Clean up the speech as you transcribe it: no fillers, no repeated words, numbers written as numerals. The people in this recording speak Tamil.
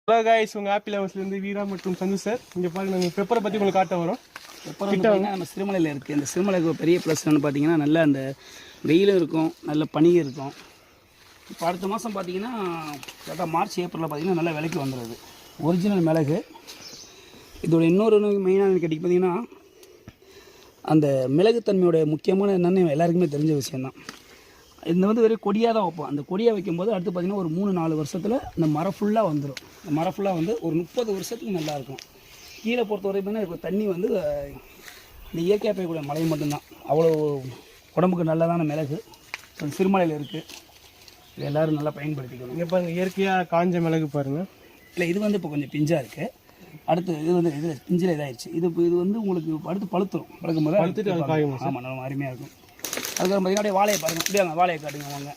ஹலோ காய்ஸ், உங்கள் ஆப்பிள் ஹவுஸ்லேருந்து வீரா மற்றும் சந்து சார். இங்கே பாருங்க, நாங்கள் பெப்பரை பற்றி உங்களுக்கு காட்ட வரோம். பெப்பர் வந்து பார்த்தீங்கன்னா நம்ம சிறுமலையில் இருக்குது. இந்த சிறுமலைக்கு ஒரு பெரிய ப்ளஸ் என்னென்னு பார்த்தீங்கன்னா, நல்ல அந்த வெயிலும் இருக்கும், நல்ல பனியும் இருக்கும். இப்போ அடுத்த மாதம் பார்த்தீங்கன்னா கரெக்டாக மார்ச் ஏப்ரலில் பார்த்தீங்கன்னா நல்லா விலைக்கு வந்துடுது ஒரிஜினல் மிளகு. இதோட இன்னொரு மெயினாக கேட்டிங்க பார்த்தீங்கன்னா, அந்த மிளகுத்தன்மையோட முக்கியமான என்னென்னு எல்லாருக்குமே தெரிஞ்ச விஷயந்தான். இந்த வந்து வெறும் கொடியாக தான் வைப்போம். அந்த கொடியாக வைக்கும்போது அடுத்து பார்த்திங்கன்னா ஒரு 3-4 வருஷத்தில் இந்த மரம் ஃபுல்லாக வந்துடும். இந்த மரம் ஃபுல்லாக வந்து ஒரு 30 வருஷத்துக்கு நல்லாயிருக்கும். கீழே பொறுத்த வரைக்கும் இப்போ தண்ணி வந்து இந்த இயற்கையாக பெய்யக்கூடிய மழை மட்டும்தான். அவ்வளோ உடம்புக்கு நல்லதான மிளகு சிறுமலையில் இருக்குது. இது எல்லோரும் நல்லா பயன்படுத்திக்கணும். இங்கே பாருங்கள், இயற்கையாக காஞ்ச மிளகு பாருங்கள். இல்லை, இது வந்து இப்போ கொஞ்சம் பிஞ்சாக இருக்குது. அடுத்து இது வந்து இது பிஞ்சில் இதாகிடுச்சு. இது வந்து உங்களுக்கு அடுத்து பழுத்துரும். பழுக்கும் போது பழுத்துட்டு ஆமாம், நல்லா அருமையாக இருக்கும். அதுக்கப்புறம் பார்த்தீங்கன்னா வாழையை பாருங்கள். அப்படியே வாழையை காட்டுங்க வாங்க.